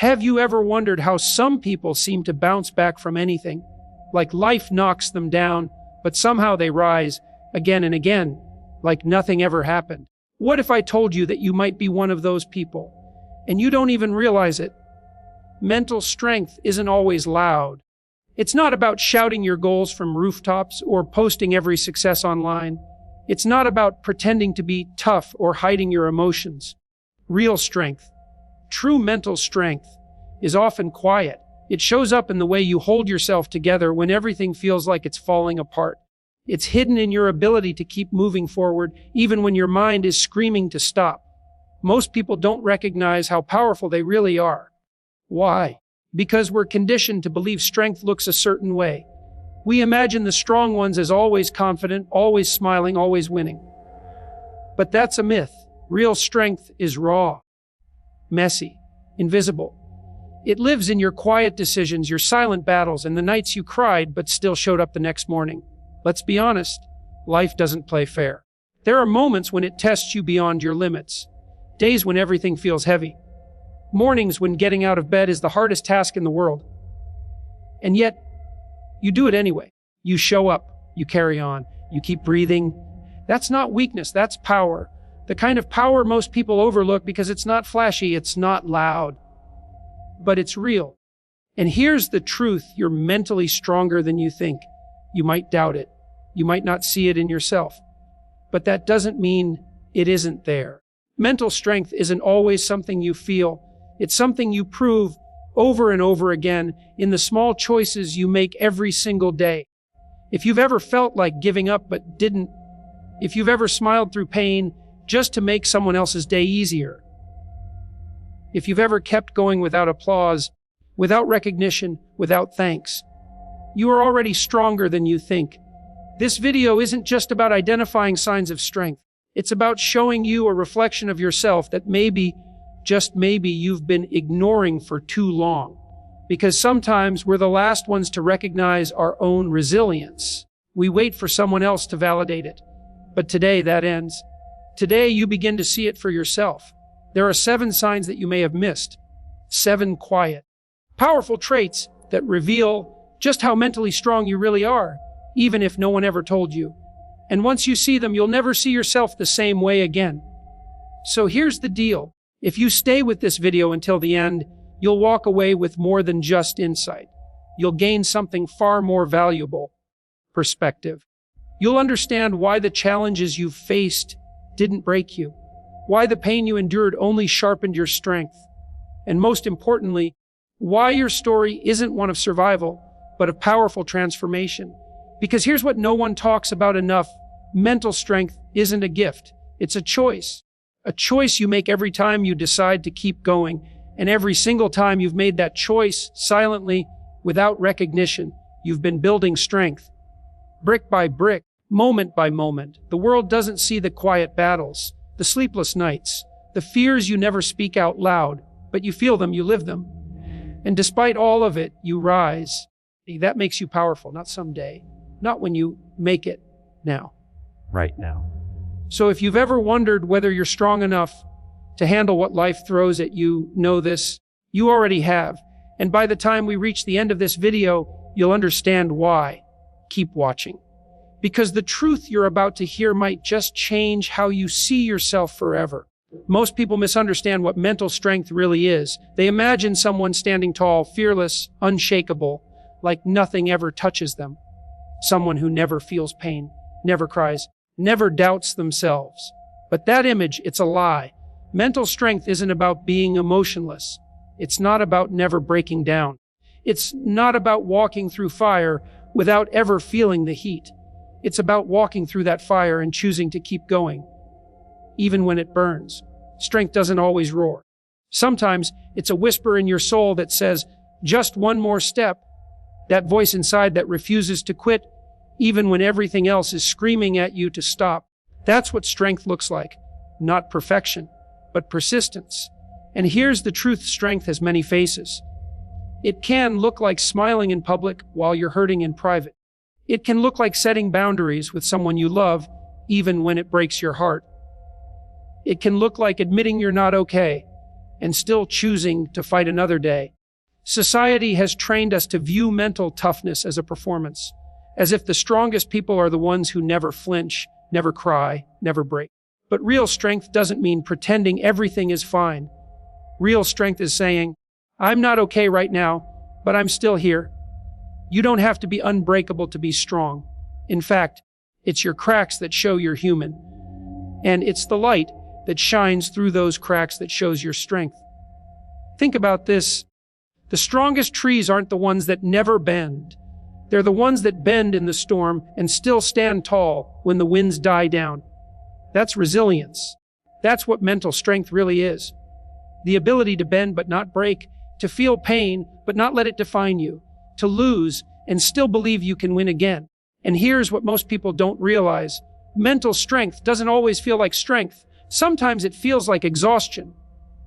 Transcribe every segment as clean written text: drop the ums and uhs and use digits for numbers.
Have you ever wondered how some people seem to bounce back from anything? Like life knocks them down, but somehow they rise again and again, like nothing ever happened. What if I told you that you might be one of those people, and you don't even realize it? Mental strength isn't always loud. It's not about shouting your goals from rooftops or posting every success online. It's not about pretending to be tough or hiding your emotions. Real strength, true mental strength, is often quiet. It shows up in the way you hold yourself together when everything feels like it's falling apart. It's hidden in your ability to keep moving forward, even when your mind is screaming to stop. Most people don't recognize how powerful they really are. Why? Because we're conditioned to believe strength looks a certain way. We imagine the strong ones as always confident, always smiling, always winning. But that's a myth. Real strength is raw, messy, invisible. It lives in your quiet decisions, your silent battles, and the nights you cried but still showed up the next morning. Let's be honest, life doesn't play fair. There are moments when it tests you beyond your limits. Days when everything feels heavy. Mornings when getting out of bed is the hardest task in the world. And yet, you do it anyway. You show up, you carry on, you keep breathing. That's not weakness, that's power. The kind of power most people overlook because it's not flashy, it's not loud. But it's real. And here's the truth, you're mentally stronger than you think. You might doubt it. You might not see it in yourself. But that doesn't mean it isn't there. Mental strength isn't always something you feel. It's something you prove over and over again in the small choices you make every single day. If you've ever felt like giving up but didn't, if you've ever smiled through pain just to make someone else's day easier, if you've ever kept going without applause, without recognition, without thanks, you are already stronger than you think. This video isn't just about identifying signs of strength. It's about showing you a reflection of yourself that maybe, just maybe, you've been ignoring for too long. Because sometimes we're the last ones to recognize our own resilience. We wait for someone else to validate it. But today that ends. Today you begin to see it for yourself. There are 7 signs that you may have missed. 7 quiet, powerful traits that reveal just how mentally strong you really are, even if no one ever told you. And once you see them, you'll never see yourself the same way again. So here's the deal. If you stay with this video until the end, you'll walk away with more than just insight. You'll gain something far more valuable: perspective. You'll understand why the challenges you've faced didn't break you, why the pain you endured only sharpened your strength, and most importantly, why your story isn't one of survival, but of powerful transformation. Because here's what no one talks about enough: mental strength isn't a gift, it's a choice. A choice you make every time you decide to keep going, and every single time you've made that choice silently, without recognition, you've been building strength. Brick by brick, moment by moment. The world doesn't see the quiet battles, the sleepless nights, the fears you never speak out loud, but you feel them, you live them. And despite all of it, you rise. That makes you powerful, not someday, not when you make it, now. Right now. So if you've ever wondered whether you're strong enough to handle what life throws at you, know this: you already have. And by the time we reach the end of this video, you'll understand why. Keep watching. Because the truth you're about to hear might just change how you see yourself forever. Most people misunderstand what mental strength really is. They imagine someone standing tall, fearless, unshakable, like nothing ever touches them. Someone who never feels pain, never cries, never doubts themselves. But that image, it's a lie. Mental strength isn't about being emotionless. It's not about never breaking down. It's not about walking through fire without ever feeling the heat. It's about walking through that fire and choosing to keep going, even when it burns. Strength doesn't always roar. Sometimes it's a whisper in your soul that says, just one more step. That voice inside that refuses to quit, even when everything else is screaming at you to stop. That's what strength looks like. Not perfection, but persistence. And here's the truth: strength has many faces. It can look like smiling in public while you're hurting in private. It can look like setting boundaries with someone you love, even when it breaks your heart. It can look like admitting you're not okay, and still choosing to fight another day. Society has trained us to view mental toughness as a performance, as if the strongest people are the ones who never flinch, never cry, never break. But real strength doesn't mean pretending everything is fine. Real strength is saying, I'm not okay right now, but I'm still here. You don't have to be unbreakable to be strong. In fact, it's your cracks that show you're human. And it's the light that shines through those cracks that shows your strength. Think about this. The strongest trees aren't the ones that never bend. They're the ones that bend in the storm and still stand tall when the winds die down. That's resilience. That's what mental strength really is. The ability to bend but not break, to feel pain but not let it define you, to lose and still believe you can win again. And here's what most people don't realize. Mental strength doesn't always feel like strength. Sometimes it feels like exhaustion.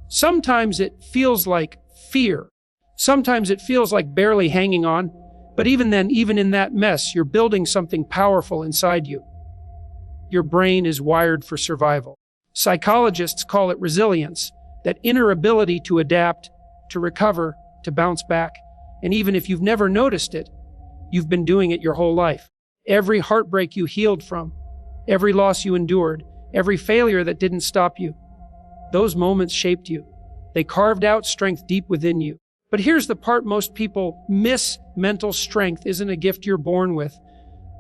Sometimes it feels like fear. Sometimes it feels like barely hanging on. But even then, even in that mess, you're building something powerful inside you. Your brain is wired for survival. Psychologists call it resilience, that inner ability to adapt, to recover, to bounce back. And even if you've never noticed it, you've been doing it your whole life. Every heartbreak you healed from, every loss you endured, every failure that didn't stop you, those moments shaped you. They carved out strength deep within you. But here's the part most people miss. Mental strength isn't a gift you're born with.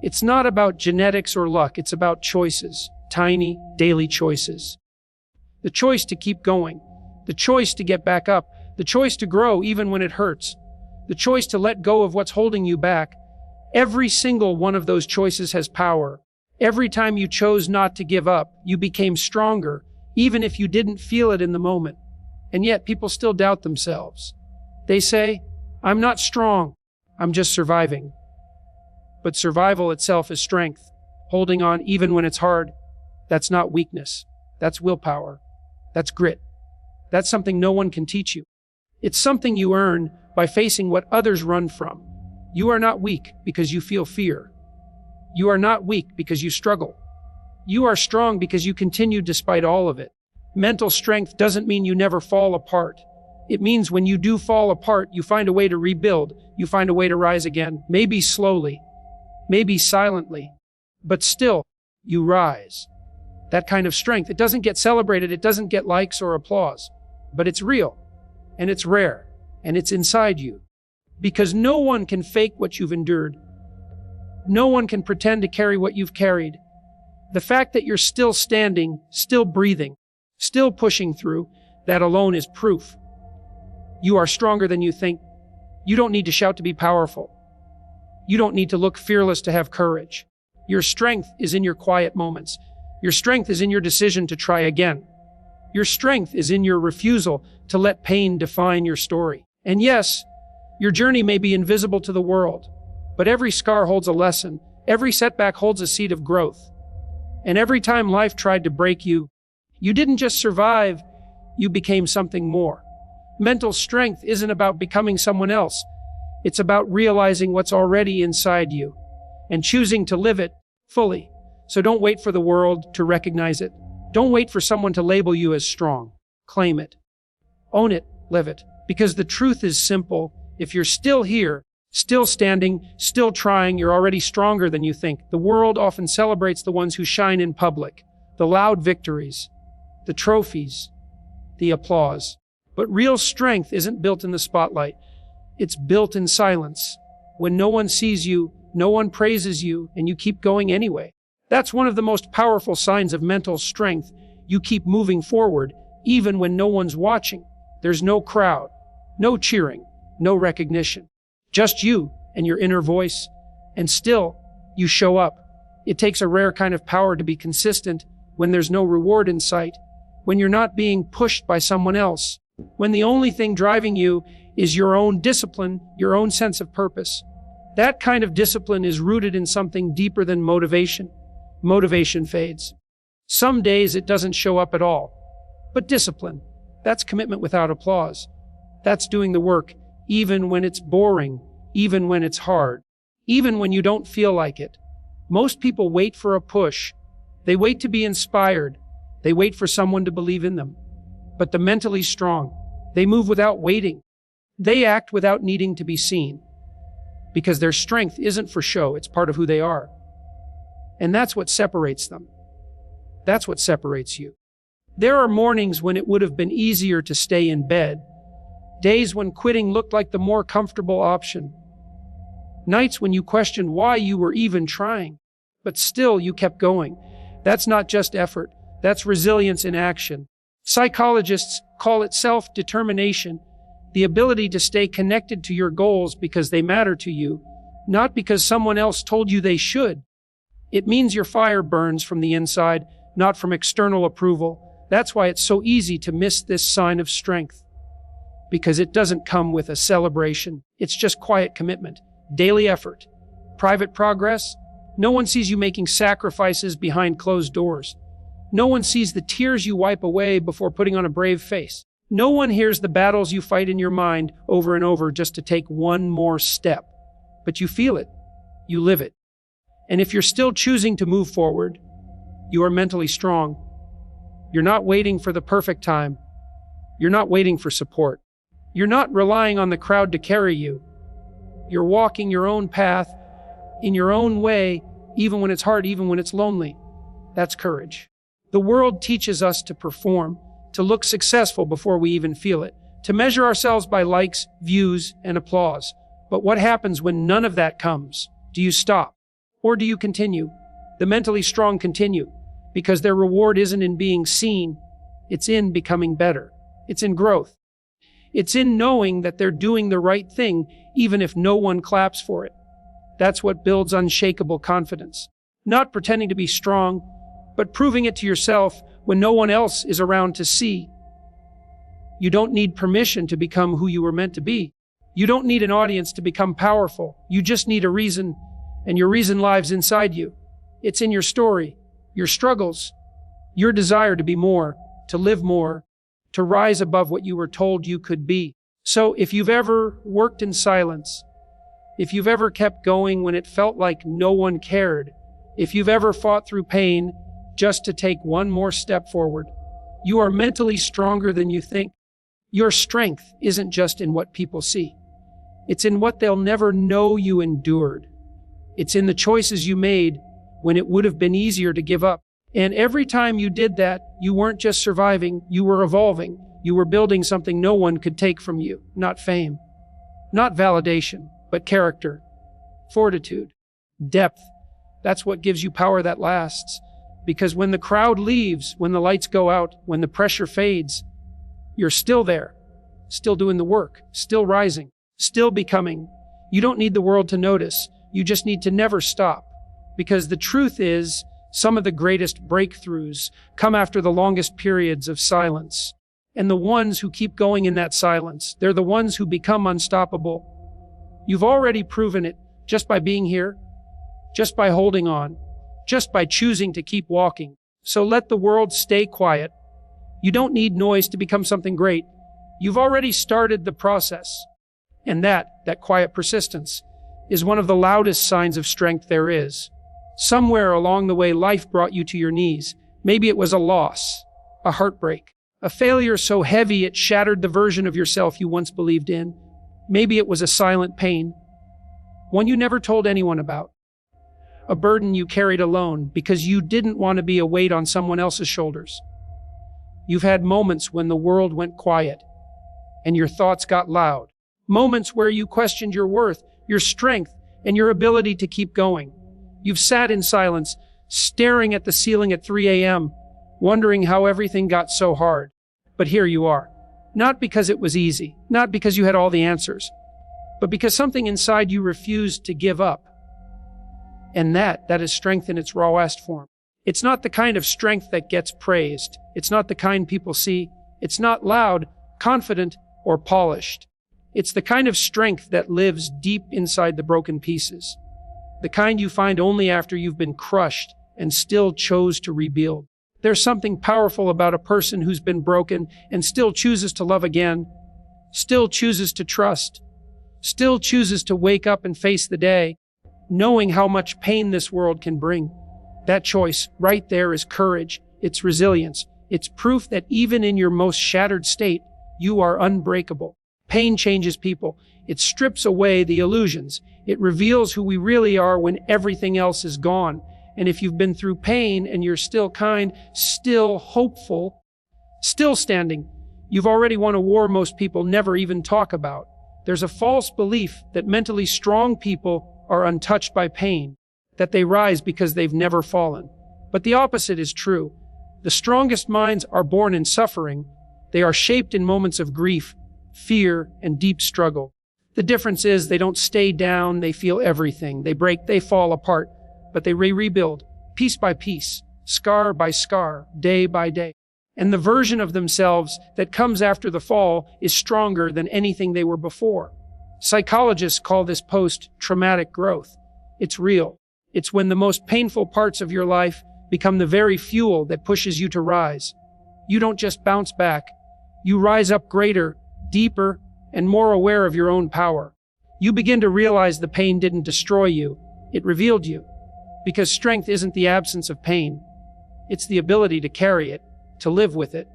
It's not about genetics or luck. It's about choices, tiny, daily choices. The choice to keep going, the choice to get back up, the choice to grow even when it hurts, the choice to let go of what's holding you back. Every single one of those choices has power. Every time you chose not to give up, you became stronger, even if you didn't feel it in the moment. And yet people still doubt themselves. They say, I'm not strong, I'm just surviving. But survival itself is strength. Holding on even when it's hard, that's not weakness. That's willpower. That's grit. That's something no one can teach you. It's something you earn by facing what others run from. You are not weak because you feel fear. You are not weak because you struggle. You are strong because you continue despite all of it. Mental strength doesn't mean you never fall apart. It means when you do fall apart, you find a way to rebuild. You find a way to rise again. Maybe slowly, maybe silently, but still, you rise. That kind of strength, it doesn't get celebrated, it doesn't get likes or applause, but it's real, and it's rare, and it's inside you. Because no one can fake what you've endured. No one can pretend to carry what you've carried. The fact that you're still standing, still breathing, still pushing through, that alone is proof. You are stronger than you think. You don't need to shout to be powerful. You don't need to look fearless to have courage. Your strength is in your quiet moments. Your strength is in your decision to try again. Your strength is in your refusal to let pain define your story. And yes, your journey may be invisible to the world, but every scar holds a lesson. Every setback holds a seed of growth. And every time life tried to break you, you didn't just survive, you became something more. Mental strength isn't about becoming someone else. It's about realizing what's already inside you and choosing to live it fully. So don't wait for the world to recognize it. Don't wait for someone to label you as strong. Claim it. Own it. Live it. Because the truth is simple. If you're still here, still standing, still trying, you're already stronger than you think. The world often celebrates the ones who shine in public, the loud victories, the trophies, the applause. But real strength isn't built in the spotlight. It's built in silence. When no one sees you, no one praises you, and you keep going anyway. That's one of the most powerful signs of mental strength. You keep moving forward, even when no one's watching. There's no crowd, no cheering, no recognition. Just you and your inner voice. And still, you show up. It takes a rare kind of power to be consistent when there's no reward in sight, when you're not being pushed by someone else, when the only thing driving you is your own discipline, your own sense of purpose. That kind of discipline is rooted in something deeper than motivation. Motivation fades. Some days it doesn't show up at all. But discipline, that's commitment without applause. That's doing the work even when it's boring, even when it's hard, even when you don't feel like it. Most people wait for a push. They wait to be inspired. They wait for someone to believe in them. But the mentally strong, They move without waiting. They act without needing to be seen. Because their strength isn't for show, it's part of who they are. And that's what separates them. That's what separates you. There are mornings when it would have been easier to stay in bed. Days when quitting looked like the more comfortable option. Nights when you questioned why you were even trying. But still you kept going. That's not just effort. That's resilience in action. Psychologists call it self-determination, the ability to stay connected to your goals because they matter to you, not because someone else told you they should. It means your fire burns from the inside, not from external approval. That's why it's so easy to miss this sign of strength. Because it doesn't come with a celebration. It's just quiet commitment, daily effort, private progress. No one sees you making sacrifices behind closed doors. No one sees the tears you wipe away before putting on a brave face. No one hears the battles you fight in your mind over and over just to take one more step. But you feel it. You live it. And if you're still choosing to move forward, you are mentally strong. You're not waiting for the perfect time. You're not waiting for support. You're not relying on the crowd to carry you. You're walking your own path, in your own way, even when it's hard, even when it's lonely. That's courage. The world teaches us to perform, to look successful before we even feel it, to measure ourselves by likes, views, and applause. But what happens when none of that comes? Do you stop? Or do you continue? The mentally strong continue, because their reward isn't in being seen, it's in becoming better. It's in growth. It's in knowing that they're doing the right thing, even if no one claps for it. That's what builds unshakable confidence. Not pretending to be strong, but proving it to yourself when no one else is around to see. You don't need permission to become who you were meant to be. You don't need an audience to become powerful. You just need a reason, and your reason lives inside you. It's in your story, your struggles, your desire to be more, to live more, to rise above what you were told you could be. So if you've ever worked in silence, if you've ever kept going when it felt like no one cared, if you've ever fought through pain just to take one more step forward, you are mentally stronger than you think. Your strength isn't just in what people see. It's in what they'll never know you endured. It's in the choices you made when it would have been easier to give up. And every time you did that, you weren't just surviving, you were evolving. You were building something no one could take from you. Not fame, not validation, but character, fortitude, depth. That's what gives you power that lasts. Because when the crowd leaves, when the lights go out, when the pressure fades, you're still there, still doing the work, still rising, still becoming. You don't need the world to notice. You just need to never stop. Because the truth is, some of the greatest breakthroughs come after the longest periods of silence. And the ones who keep going in that silence, they're the ones who become unstoppable. You've already proven it just by being here, just by holding on, just by choosing to keep walking. So let the world stay quiet. You don't need noise to become something great. You've already started the process. And that quiet persistence, is one of the loudest signs of strength there is. Somewhere along the way, life brought you to your knees. Maybe it was a loss, a heartbreak, a failure so heavy it shattered the version of yourself you once believed in. Maybe it was a silent pain, one you never told anyone about. A burden you carried alone because you didn't want to be a weight on someone else's shoulders. You've had moments when the world went quiet and your thoughts got loud. Moments where you questioned your worth, your strength, and your ability to keep going. You've sat in silence, staring at the ceiling at 3 a.m., wondering how everything got so hard. But here you are. Not because it was easy, not because you had all the answers, but because something inside you refused to give up. And that is strength in its rawest form. It's not the kind of strength that gets praised. It's not the kind people see. It's not loud, confident, or polished. It's the kind of strength that lives deep inside the broken pieces. The kind you find only after you've been crushed and still chose to rebuild. There's something powerful about a person who's been broken and still chooses to love again, still chooses to trust, still chooses to wake up and face the day, knowing how much pain this world can bring. That choice right there is courage. It's resilience. It's proof that even in your most shattered state, You are unbreakable. Pain changes people. It strips away the illusions. It reveals who we really are when everything else is gone. And if you've been through pain and you're still kind, still hopeful, still standing, you've already won a war most people never even talk about. There's a false belief that mentally strong people are untouched by pain, that they rise because they've never fallen. But the opposite is true. The strongest minds are born in suffering. They are shaped in moments of grief, fear, and deep struggle. The difference is they don't stay down, they feel everything. They break, they fall apart, but they rebuild, piece by piece, scar by scar, day by day. And the version of themselves that comes after the fall is stronger than anything they were before. Psychologists call this post-traumatic growth. It's real. It's when the most painful parts of your life become the very fuel that pushes you to rise. You don't just bounce back. You rise up greater, deeper, and more aware of your own power. You begin to realize the pain didn't destroy you. It revealed you. Because strength isn't the absence of pain. It's the ability to carry it, to live with it,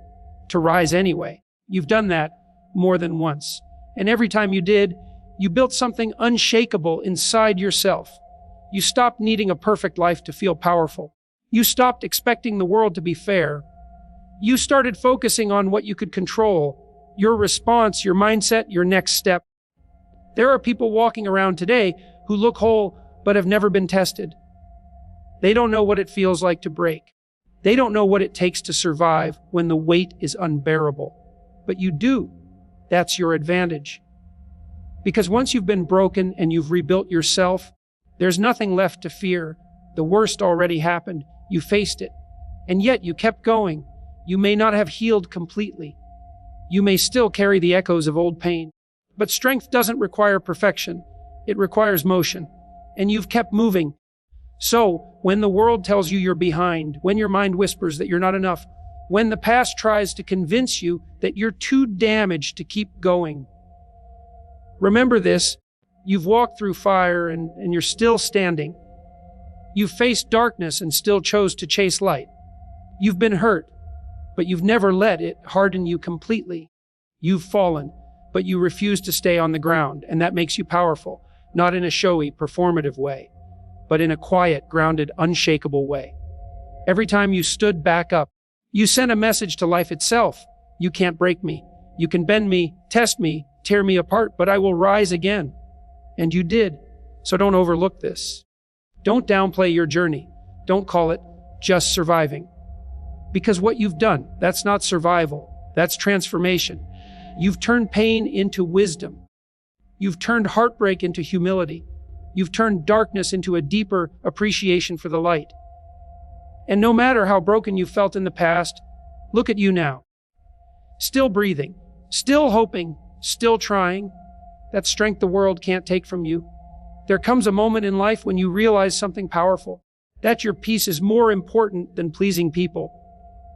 to rise anyway. You've done that more than once. And every time you did, you built something unshakable inside yourself. You stopped needing a perfect life to feel powerful. You stopped expecting the world to be fair. You started focusing on what you could control, your response, your mindset, your next step. There are people walking around today who look whole but have never been tested. They don't know what it feels like to break. They don't know what it takes to survive when the weight is unbearable. But you do. That's your advantage. Because once you've been broken and you've rebuilt yourself, there's nothing left to fear. The worst already happened. You faced it. And yet you kept going. You may not have healed completely. You may still carry the echoes of old pain. But strength doesn't require perfection. It requires motion. And you've kept moving. So, when the world tells you you're behind, when your mind whispers that you're not enough, when the past tries to convince you that you're too damaged to keep going, remember this: you've walked through fire and you're still standing. You've faced darkness and still chose to chase light. You've been hurt, but you've never let it harden you completely. You've fallen, but you refuse to stay on the ground, and that makes you powerful, not in a showy, performative way, but in a quiet, grounded, unshakable way. Every time you stood back up, you sent a message to life itself. You can't break me. You can bend me, test me, tear me apart, but I will rise again. And you did. So don't overlook this. Don't downplay your journey. Don't call it just surviving. Because what you've done, that's not survival. That's transformation. You've turned pain into wisdom. You've turned heartbreak into humility. You've turned darkness into a deeper appreciation for the light. And no matter how broken you felt in the past, look at you now. Still breathing, still hoping, still trying. That's strength the world can't take from you. There comes a moment in life when you realize something powerful, that your peace is more important than pleasing people,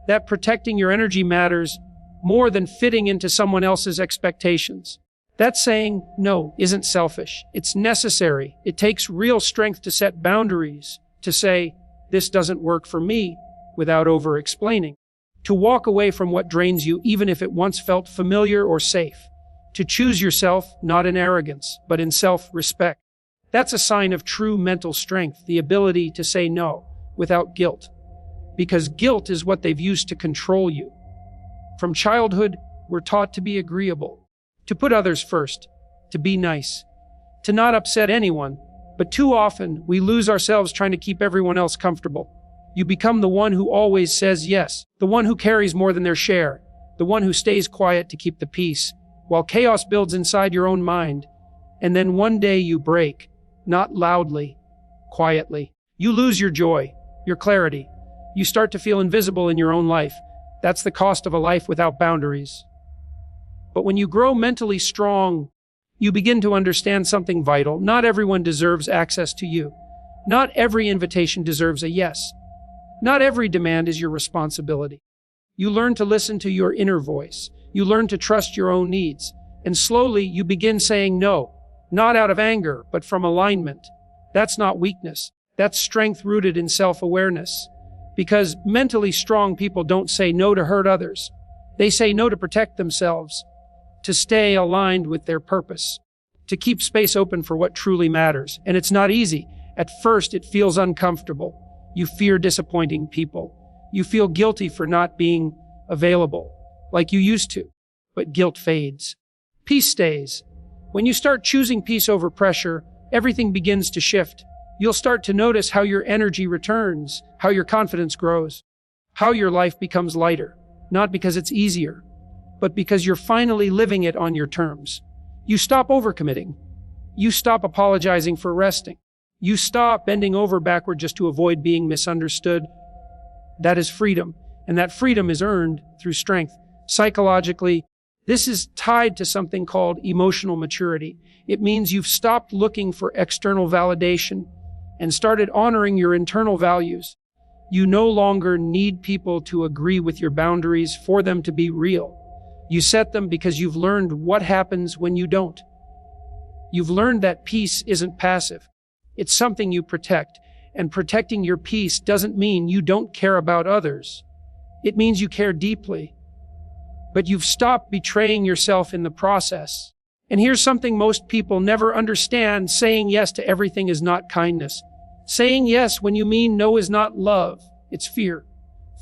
that protecting your energy matters more than fitting into someone else's expectations. That saying no isn't selfish. It's necessary. It takes real strength to set boundaries, to say, this doesn't work for me, without over-explaining. To walk away from what drains you, even if it once felt familiar or safe. To choose yourself, not in arrogance, but in self-respect. That's a sign of true mental strength, the ability to say no, without guilt. Because guilt is what they've used to control you. From childhood, we're taught to be agreeable, to put others first, to be nice, to not upset anyone, but too often we lose ourselves trying to keep everyone else comfortable. You become the one who always says yes, the one who carries more than their share, the one who stays quiet to keep the peace, while chaos builds inside your own mind. And then one day you break, not loudly, quietly. You lose your joy, your clarity. You start to feel invisible in your own life. That's the cost of a life without boundaries. But when you grow mentally strong, you begin to understand something vital. Not everyone deserves access to you. Not every invitation deserves a yes. Not every demand is your responsibility. You learn to listen to your inner voice. You learn to trust your own needs. And slowly you begin saying no, not out of anger, but from alignment. That's not weakness. That's strength rooted in self-awareness. Because mentally strong people don't say no to hurt others. They say no to protect themselves. to stay aligned with their purpose, to keep space open for what truly matters. And it's not easy. At first, it feels uncomfortable. You fear disappointing people. You feel guilty for not being available like you used to. But guilt fades. Peace stays. When you start choosing peace over pressure, everything begins to shift. You'll start to notice how your energy returns, how your confidence grows, how your life becomes lighter, not because it's easier, but because you're finally living it on your terms. You stop overcommitting. You stop apologizing for resting. You stop bending over backward just to avoid being misunderstood. That is freedom, and that freedom is earned through strength. Psychologically, this is tied to something called emotional maturity. It means you've stopped looking for external validation and started honoring your internal values. You no longer need people to agree with your boundaries for them to be real. You set them because you've learned what happens when you don't. You've learned that peace isn't passive. It's something you protect, and protecting your peace doesn't mean you don't care about others. It means you care deeply. But you've stopped betraying yourself in the process. And here's something most people never understand: saying yes to everything is not kindness. Saying yes when you mean no is not love. It's fear.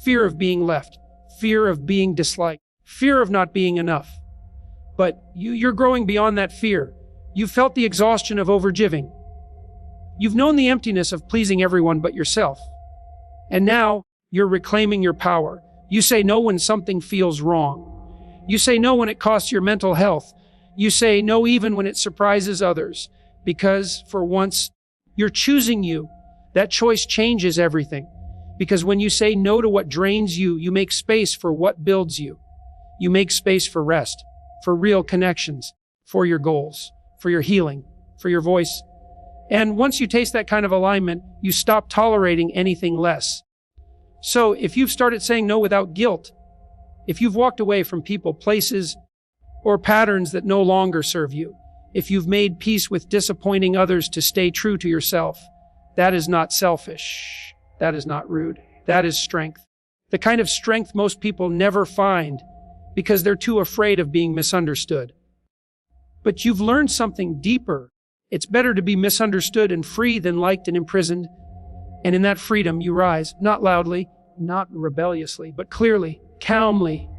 Fear of being left. Fear of being disliked. Fear of not being enough. But you're growing beyond that fear. You've felt the exhaustion of overgiving. You've known the emptiness of pleasing everyone but yourself. And now you're reclaiming your power. You say no when something feels wrong. You say no when it costs your mental health. You say no even when it surprises others. Because for once, you're choosing you. That choice changes everything. Because when you say no to what drains you, you make space for what builds you. You make space for rest, for real connections, for your goals, for your healing, for your voice. And once you taste that kind of alignment, you stop tolerating anything less. So if you've started saying no without guilt, if you've walked away from people, places, or patterns that no longer serve you, if you've made peace with disappointing others to stay true to yourself, that is not selfish. That is not rude. That is strength. The kind of strength most people never find because they're too afraid of being misunderstood. But you've learned something deeper. It's better to be misunderstood and free than liked and imprisoned. And in that freedom, you rise, not loudly, not rebelliously, but clearly, calmly,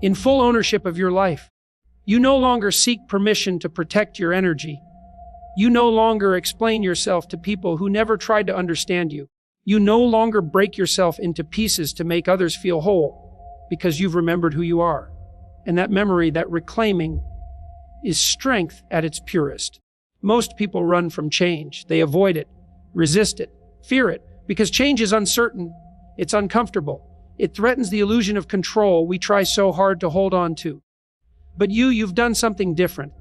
in full ownership of your life. You no longer seek permission to protect your energy. You no longer explain yourself to people who never tried to understand you. You no longer break yourself into pieces to make others feel whole, because you've remembered who you are. And that memory, that reclaiming, is strength at its purest. Most people run from change. They avoid it, resist it, fear it, because change is uncertain. It's uncomfortable. It threatens the illusion of control we try so hard to hold on to. But you've done something different.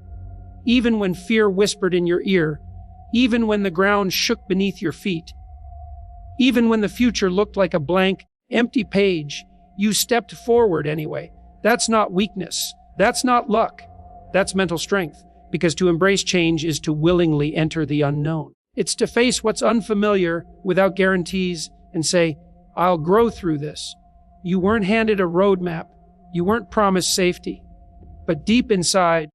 Even when fear whispered in your ear, even when the ground shook beneath your feet, even when the future looked like a blank, empty page, you stepped forward anyway. That's not weakness. That's not luck. That's mental strength. Because to embrace change is to willingly enter the unknown. It's to face what's unfamiliar without guarantees and say, I'll grow through this. You weren't handed a roadmap. You weren't promised safety. But deep inside,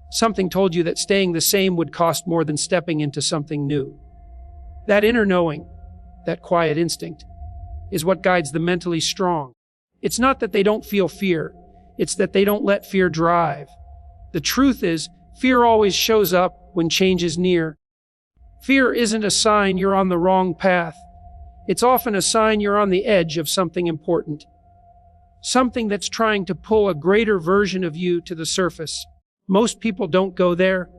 something told you that staying the same would cost more than stepping into something new. That inner knowing, that quiet instinct, is what guides the mentally strong. It's not that they don't feel fear. It's that they don't let fear drive. The truth is, fear always shows up when change is near. Fear isn't a sign you're on the wrong path. It's often a sign you're on the edge of something important. Something that's trying to pull a greater version of you to the surface. Most people don't go there.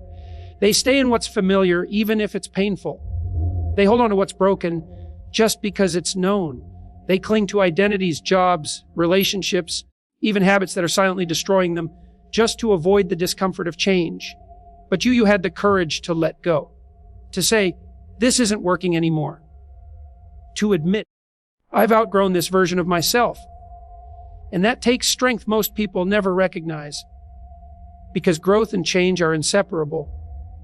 They stay in what's familiar, even if it's painful. They hold on to what's broken just because it's known. They cling to identities, jobs, relationships, even habits that are silently destroying them, just to avoid the discomfort of change. But you had the courage to let go, to say, this isn't working anymore. To admit, I've outgrown this version of myself. And that takes strength most people never recognize. Because growth and change are inseparable.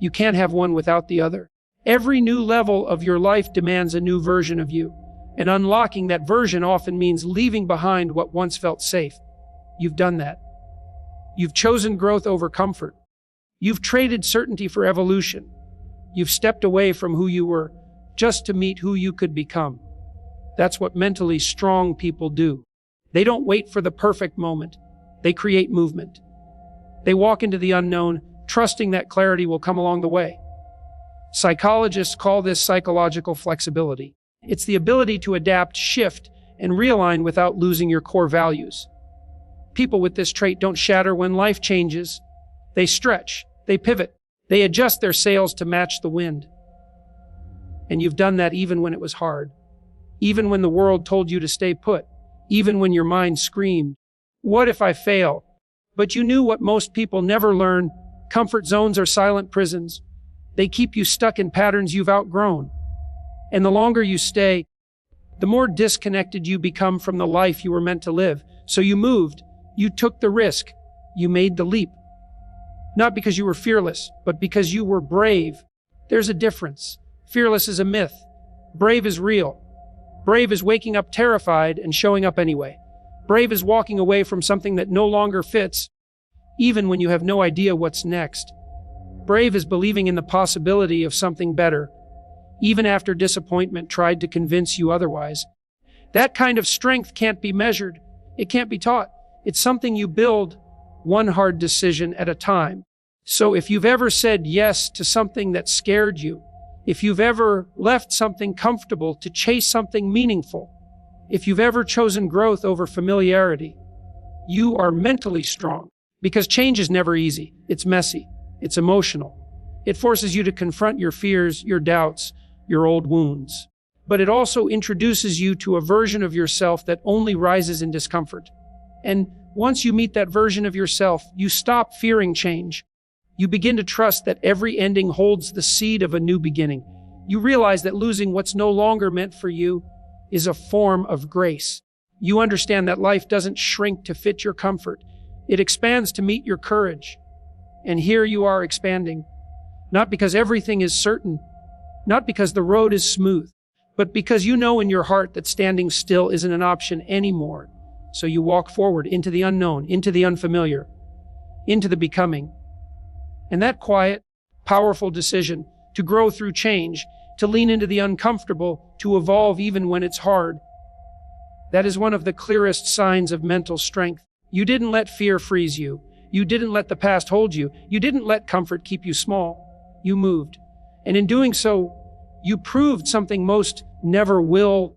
You can't have one without the other. Every new level of your life demands a new version of you. And unlocking that version often means leaving behind what once felt safe. You've done that. You've chosen growth over comfort. You've traded certainty for evolution. You've stepped away from who you were just to meet who you could become. That's what mentally strong people do. They don't wait for the perfect moment. They create movement. They walk into the unknown, trusting that clarity will come along the way. Psychologists call this psychological flexibility. It's the ability to adapt, shift, and realign without losing your core values. People with this trait don't shatter when life changes. They stretch, they pivot, they adjust their sails to match the wind. And you've done that even when it was hard. Even when the world told you to stay put. Even when your mind screamed, "What if I fail?" But you knew what most people never learn. Comfort zones are silent prisons. They keep you stuck in patterns you've outgrown. And the longer you stay, the more disconnected you become from the life you were meant to live. So you moved. You took the risk. You made the leap. Not because you were fearless, but because you were brave. There's a difference. Fearless is a myth. Brave is real. Brave is waking up terrified and showing up anyway. Brave is walking away from something that no longer fits, even when you have no idea what's next. Brave is believing in the possibility of something better, even after disappointment tried to convince you otherwise. That kind of strength can't be measured. It can't be taught. It's something you build one hard decision at a time. So if you've ever said yes to something that scared you, if you've ever left something comfortable to chase something meaningful, if you've ever chosen growth over familiarity, you are mentally strong. Because change is never easy. It's messy. It's emotional. It forces you to confront your fears, your doubts, your old wounds. But it also introduces you to a version of yourself that only rises in discomfort. And once you meet that version of yourself, you stop fearing change. You begin to trust that every ending holds the seed of a new beginning. You realize that losing what's no longer meant for you is a form of grace. You understand that life doesn't shrink to fit your comfort. It expands to meet your courage. And here you are expanding, not because everything is certain, not because the road is smooth, but because you know in your heart that standing still isn't an option anymore. So you walk forward into the unknown, into the unfamiliar, into the becoming. And that quiet, powerful decision to grow through change, to lean into the uncomfortable, to evolve even when it's hard, that is one of the clearest signs of mental strength. You didn't let fear freeze you. You didn't let the past hold you. You didn't let comfort keep you small. You moved. And in doing so, you proved something most never will.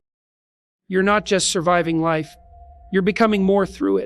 You're not just surviving life. You're becoming more through it.